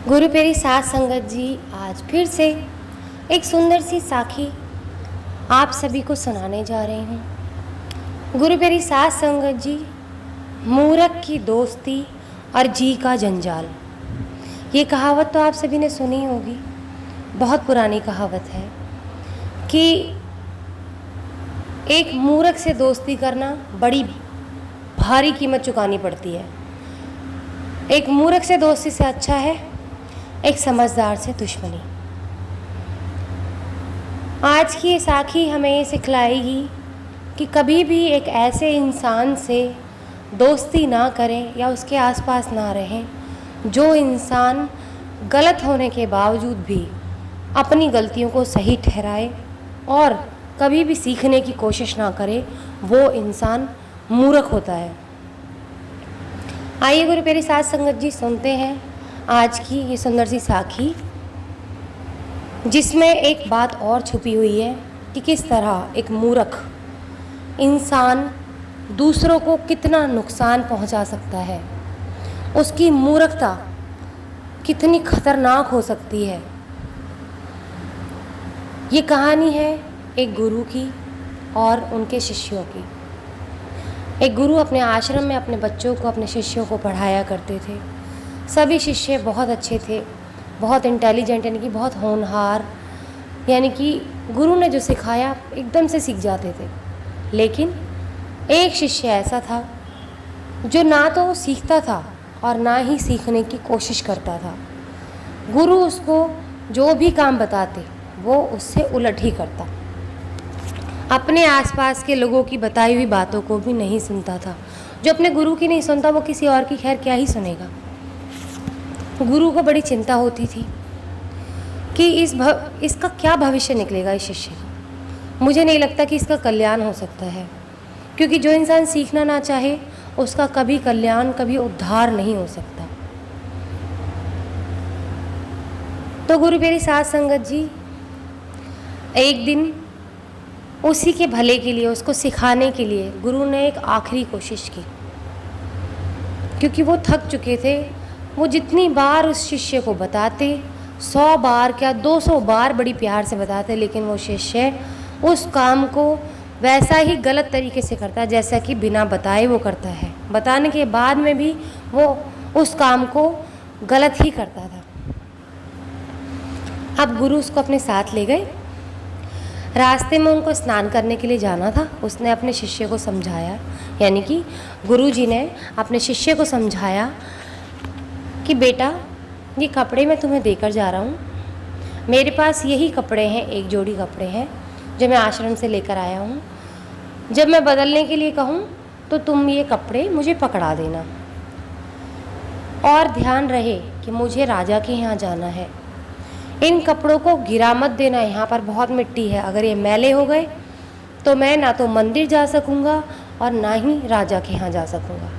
गुरु प्यारी साध संगत जी, आज फिर से एक सुंदर सी साखी आप सभी को सुनाने जा रही हूँ। गुरु प्यारी साध संगत जी, मूर्ख की दोस्ती और जी का जंजाल। ये कहावत तो आप सभी ने सुनी होगी, बहुत पुरानी कहावत है कि एक मूर्ख से दोस्ती करना बड़ी भारी कीमत चुकानी पड़ती है। एक मूर्ख से दोस्ती से अच्छा है एक समझदार से दुश्मनी। आज की ये साखी हमें ये सिखलाएगी कि कभी भी एक ऐसे इंसान से दोस्ती ना करें या उसके आसपास ना रहें जो इंसान गलत होने के बावजूद भी अपनी गलतियों को सही ठहराए और कभी भी सीखने की कोशिश ना करे। वो इंसान मूर्ख होता है। आइए गुरु प्यारी साध संगत जी, सुनते हैं आज की ये सुंदर सी साखी, जिसमें एक बात और छुपी हुई है कि किस तरह एक मूर्ख इंसान दूसरों को कितना नुकसान पहुंचा सकता है। उसकी मूर्खता कितनी खतरनाक हो सकती है। ये कहानी है एक गुरु की और उनके शिष्यों की। एक गुरु अपने आश्रम में अपने बच्चों को, अपने शिष्यों को पढ़ाया करते थे। सभी शिष्य बहुत अच्छे थे, बहुत इंटेलिजेंट, यानी कि बहुत होनहार, यानी कि गुरु ने जो सिखाया एकदम से सीख जाते थे। लेकिन एक शिष्य ऐसा था जो ना तो सीखता था और ना ही सीखने की कोशिश करता था। गुरु उसको जो भी काम बताते वो उससे उलट ही करता। अपने आसपास के लोगों की बताई हुई बातों को भी नहीं सुनता था। जो अपने गुरु की नहीं सुनता वो किसी और की खैर क्या ही सुनेगा। गुरु को बड़ी चिंता होती थी कि इसका क्या भविष्य निकलेगा इस शिष्य का। मुझे नहीं लगता कि इसका कल्याण हो सकता है, क्योंकि जो इंसान सीखना ना चाहे उसका कभी कल्याण, कभी उद्धार नहीं हो सकता। तो गुरु प्यारी साध संगत जी, एक दिन उसी के भले के लिए, उसको सिखाने के लिए गुरु ने एक आखिरी कोशिश की, क्योंकि वो थक चुके थे। वो जितनी बार उस शिष्य को बताते, 100 बार क्या 200 बार बड़ी प्यार से बताते, लेकिन वो शिष्य उस काम को वैसा ही गलत तरीके से करता जैसा कि बिना बताए वो करता है। बताने के बाद में भी वो उस काम को गलत ही करता था। अब गुरु उसको अपने साथ ले गए। रास्ते में उनको स्नान करने के लिए जाना था। उसने अपने शिष्य को समझाया, यानी कि गुरुजी ने अपने शिष्य को समझाया कि बेटा, ये कपड़े मैं तुम्हें देकर जा रहा हूँ। मेरे पास यही कपड़े हैं, एक जोड़ी कपड़े हैं जो मैं आश्रम से लेकर आया हूँ। जब मैं बदलने के लिए कहूँ तो तुम ये कपड़े मुझे पकड़ा देना, और ध्यान रहे कि मुझे राजा के यहाँ जाना है। इन कपड़ों को गिरा मत देना, यहाँ पर बहुत मिट्टी है। अगर ये मैले हो गए तो मैं ना तो मंदिर जा सकूँगा और ना ही राजा के यहाँ जा सकूँगा।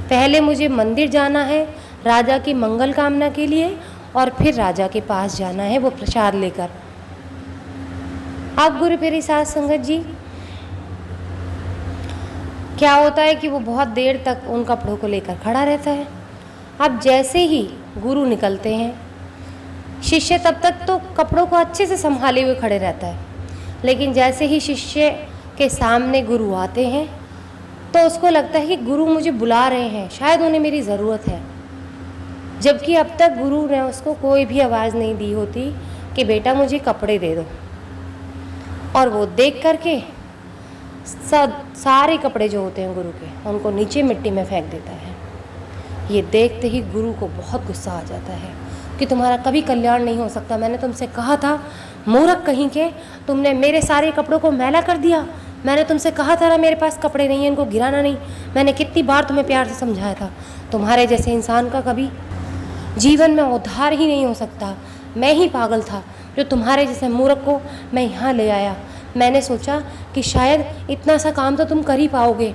पहले मुझे मंदिर जाना है राजा की मंगल कामना के लिए, और फिर राजा के पास जाना है वो प्रसाद लेकर। अब गुरु प्यारी साध संगत जी, क्या होता है कि वो बहुत देर तक उन कपड़ों को लेकर खड़ा रहता है। अब जैसे ही गुरु निकलते हैं, शिष्य तब तक तो कपड़ों को अच्छे से संभाले हुए खड़े रहता है, लेकिन जैसे ही शिष्य के सामने गुरु आते हैं तो उसको लगता है कि गुरु मुझे बुला रहे हैं, शायद उन्हें मेरी ज़रूरत है। जबकि अब तक गुरु ने उसको कोई भी आवाज़ नहीं दी होती कि बेटा मुझे कपड़े दे दो, और वो देख करके सारे कपड़े जो होते हैं गुरु के, उनको नीचे मिट्टी में फेंक देता है। ये देखते ही गुरु को बहुत गुस्सा आ जाता है कि तुम्हारा कभी कल्याण नहीं हो सकता। मैंने तुमसे कहा था, मूर्ख कहीं के, तुमने मेरे सारे कपड़ों को मैला कर दिया। मैंने तुमसे कहा था ना मेरे पास कपड़े नहीं हैं, इनको गिराना नहीं। मैंने कितनी बार तुम्हें प्यार से समझाया था। तुम्हारे जैसे इंसान का कभी जीवन में उद्धार ही नहीं हो सकता। मैं ही पागल था जो तुम्हारे जैसे मूर्ख को मैं यहाँ ले आया। मैंने सोचा कि शायद इतना सा काम तो तुम कर ही पाओगे।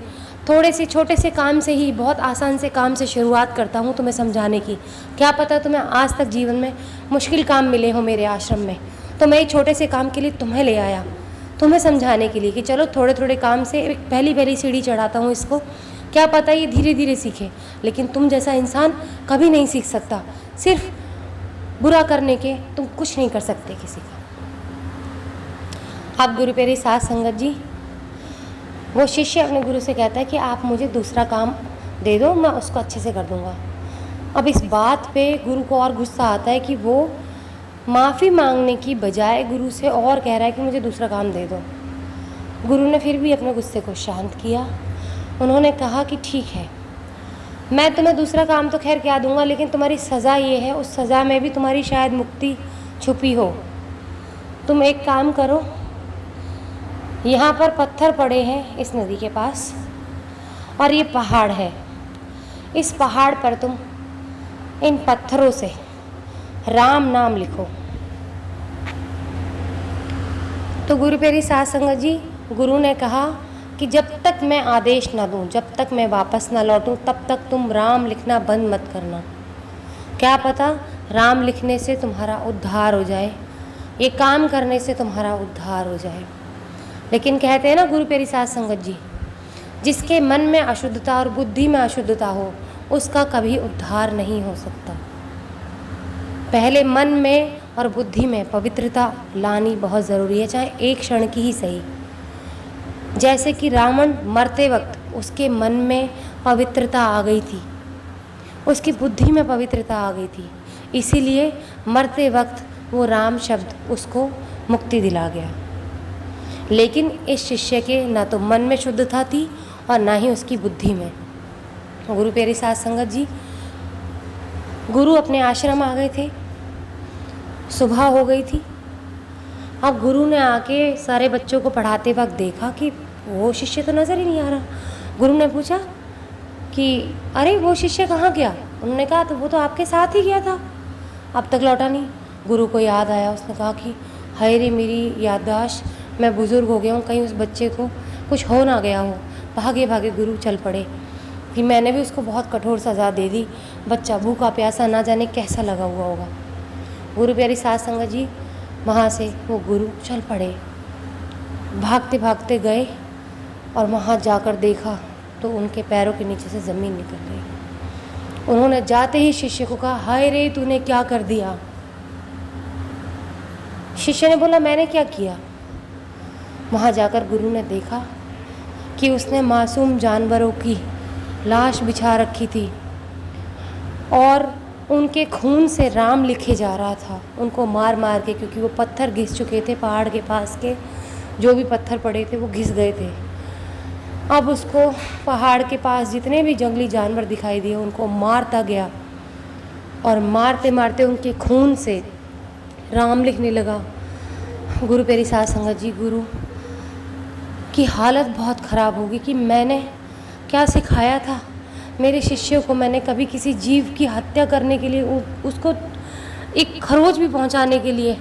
थोड़े से छोटे से काम से ही, बहुत आसान से काम से शुरुआत करता हूँ तुम्हें समझाने की। क्या पता तुम्हें आज तक जीवन में मुश्किल काम मिले हो मेरे आश्रम में, तो मैं एक छोटे से काम के लिए तुम्हें ले आया, तुम्हें समझाने के लिए कि चलो थोड़े थोड़े काम से एक पहली पहली सीढ़ी चढ़ाता हूँ इसको। क्या पता ये धीरे धीरे सीखे, लेकिन तुम जैसा इंसान कभी नहीं सीख सकता। सिर्फ बुरा करने के तुम कुछ नहीं कर सकते किसी का। अब गुरु प्यारी साध संगत जी, वो शिष्य अपने गुरु से कहता है कि आप मुझे दूसरा काम दे दो, मैं उसको अच्छे से कर दूंगा। अब इस बात पे गुरु को और गुस्सा आता है कि वो माफ़ी मांगने की बजाय गुरु से और कह रहा है कि मुझे दूसरा काम दे दो। गुरु ने फिर भी अपने गुस्से को शांत किया। उन्होंने कहा कि ठीक है, मैं तुम्हें दूसरा काम तो खैर क्या दूंगा, लेकिन तुम्हारी सज़ा ये है, उस सज़ा में भी तुम्हारी शायद मुक्ति छुपी हो। तुम एक काम करो, यहाँ पर पत्थर पड़े हैं इस नदी के पास, और ये पहाड़ है, इस पहाड़ पर तुम इन पत्थरों से राम नाम लिखो। तो गुरु प्यारी साध संगत जी, गुरु ने कहा कि जब तक मैं आदेश ना दूं, जब तक मैं वापस ना लौटूं, तब तक तुम राम लिखना बंद मत करना। क्या पता राम लिखने से तुम्हारा उद्धार हो जाए, ये काम करने से तुम्हारा उद्धार हो जाए। लेकिन कहते हैं ना गुरु प्यारी साध संगत जी, जिसके मन में अशुद्धता और बुद्धि में अशुद्धता हो, उसका कभी उद्धार नहीं हो सकता। पहले मन में और बुद्धि में पवित्रता लानी बहुत ज़रूरी है, चाहे एक क्षण की ही सही। जैसे कि रावण मरते वक्त उसके मन में पवित्रता आ गई थी, उसकी बुद्धि में पवित्रता आ गई थी, इसीलिए मरते वक्त वो राम शब्द उसको मुक्ति दिला गया। लेकिन इस शिष्य के ना तो मन में शुद्धता थी और ना ही उसकी बुद्धि में। गुरु प्यारी साध संगत जी, गुरु अपने आश्रम आ गए थे, सुबह हो गई थी। अब गुरु ने आके सारे बच्चों को पढ़ाते वक्त देखा कि वो शिष्य तो नज़र ही नहीं आ रहा। गुरु ने पूछा कि अरे वो शिष्य कहाँ गया? उन्होंने कहा तो वो तो आपके साथ ही गया था, अब तक लौटा नहीं। गुरु को याद आया, उसने कहा कि हाय रे मेरी याददाश्त, मैं बुज़ुर्ग हो गया हूँ, कहीं उस बच्चे को कुछ हो ना गया हो। भागे भागे गुरु चल पड़े कि मैंने भी उसको बहुत कठोर सज़ा दे दी, बच्चा भूखा प्यासा ना जाने कैसा लगा हुआ होगा। गुरु प्यारी साध संगत जी, वहाँ से वो गुरु चल पड़े, भागते भागते गए और वहाँ जाकर देखा तो उनके पैरों के नीचे से ज़मीन निकल गई। उन्होंने जाते ही शिष्य को कहा, हाय रे तूने क्या कर दिया? शिष्य ने बोला, मैंने क्या किया? वहाँ जाकर गुरु ने देखा कि उसने मासूम जानवरों की लाश बिछा रखी थी और उनके खून से राम लिखे जा रहा था, उनको मार मार के, क्योंकि वो पत्थर घिस चुके थे, पहाड़ के पास के जो भी पत्थर पड़े थे वो घिस गए थे। अब उसको पहाड़ के पास जितने भी जंगली जानवर दिखाई दिए उनको मारता गया और मारते मारते उनके खून से राम लिखने लगा। गुरु प्यारी साध संगत जी, गुरु की हालत बहुत ख़राब होगी कि मैंने क्या सिखाया था मेरे शिष्यों को। मैंने कभी किसी जीव की हत्या करने के लिए, उसको एक खरोच भी पहुंचाने के लिए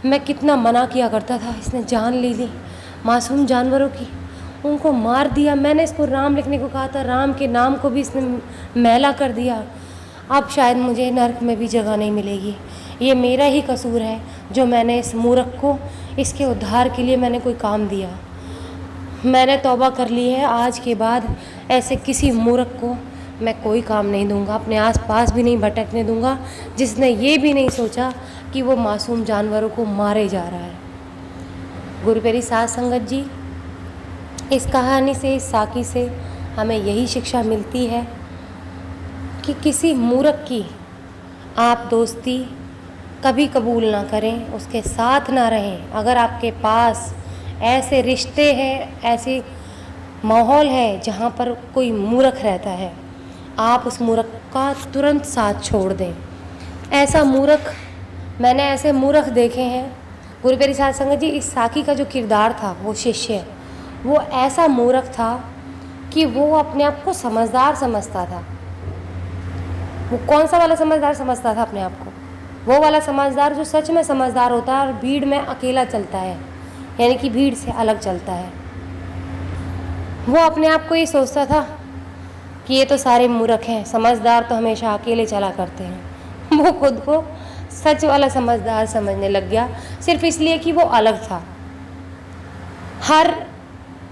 मैं कितना मना किया करता था। इसने जान ले ली मासूम जानवरों की, उनको मार दिया। मैंने इसको राम लिखने को कहा था, राम के नाम को भी इसने मैला कर दिया। अब शायद मुझे नर्क में भी जगह नहीं मिलेगी। ये मेरा ही कसूर है जो मैंने इस मूर्ख को, इसके उद्धार के लिए मैंने कोई काम दिया। मैंने तौबा कर ली है, आज के बाद ऐसे किसी मूर्ख को मैं कोई काम नहीं दूंगा, अपने आसपास भी नहीं भटकने दूंगा, जिसने ये भी नहीं सोचा कि वो मासूम जानवरों को मारे जा रहा है। गुरु प्यारी साध संगत जी, इस कहानी से, इस साकी से हमें यही शिक्षा मिलती है कि किसी मूर्ख की आप दोस्ती कभी कबूल ना करें, उसके साथ ना रहें। अगर आपके पास ऐसे रिश्ते हैं, ऐसे माहौल है जहाँ पर कोई मूर्ख रहता है, आप उस मूर्ख का तुरंत साथ छोड़ दें। ऐसा मूर्ख, मैंने ऐसे मूर्ख देखे हैं। गुरु प्यारी साध संगत जी, इस साकी का जो किरदार था, वो शिष्य, वो ऐसा मूर्ख था कि वो अपने आप को समझदार समझता था। वो कौन सा वाला समझदार समझता था अपने आप को? वो वाला समझदार जो सच में समझदार होता है और भीड़ में अकेला चलता है, यानी कि भीड़ से अलग चलता है। वो अपने आप को ये सोचता था कि ये तो सारे मूर्ख हैं, समझदार तो हमेशा अकेले चला करते हैं। वो खुद को सच वाला समझदार समझने लग गया, सिर्फ इसलिए कि वो अलग था। हर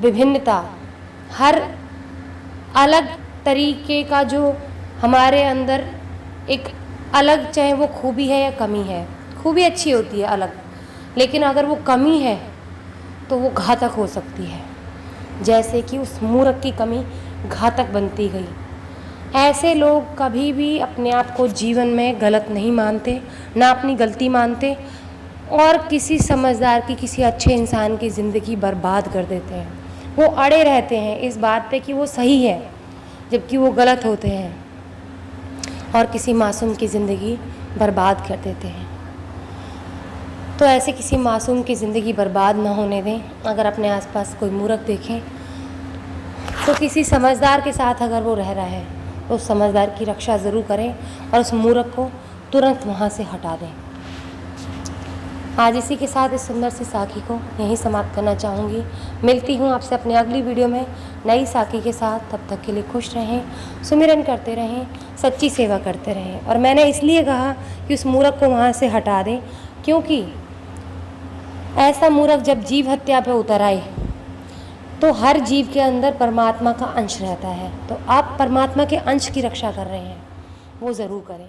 विभिन्नता, हर अलग तरीके का जो हमारे अंदर एक अलग, चाहे वो खूबी है या कमी है। खूबी अच्छी होती है अलग, लेकिन अगर वो कमी है तो वो घातक हो सकती है, जैसे कि उस मूर्ख की कमी घातक बनती गई। ऐसे लोग कभी भी अपने आप को जीवन में गलत नहीं मानते, ना अपनी गलती मानते, और किसी समझदार की, किसी अच्छे इंसान की ज़िंदगी बर्बाद कर देते हैं। वो अड़े रहते हैं इस बात पे कि वो सही है, जबकि वो गलत होते हैं, और किसी मासूम की ज़िंदगी बर्बाद कर देते हैं। तो ऐसे किसी मासूम की ज़िंदगी बर्बाद ना होने दें। अगर अपने आसपास कोई मूर्ख देखें तो किसी समझदार के साथ अगर वो रह रहा है तो उस समझदार की रक्षा ज़रूर करें और उस मूर्ख को तुरंत वहाँ से हटा दें। आज इसी के साथ इस सुंदर सी साखी को यहीं समाप्त करना चाहूँगी। मिलती हूँ आपसे अपनी अगली वीडियो में नई साखी के साथ। तब तक के लिए खुश रहें, सुमिरन करते रहें, सच्ची सेवा करते रहें। और मैंने इसलिए कहा कि उस मूर्ख को वहाँ से हटा दें, क्योंकि ऐसा मूर्ख जब जीव हत्या पे उतर आए तो हर जीव के अंदर परमात्मा का अंश रहता है। तो आप परमात्मा के अंश की रक्षा कर रहे हैं, वो ज़रूर करें।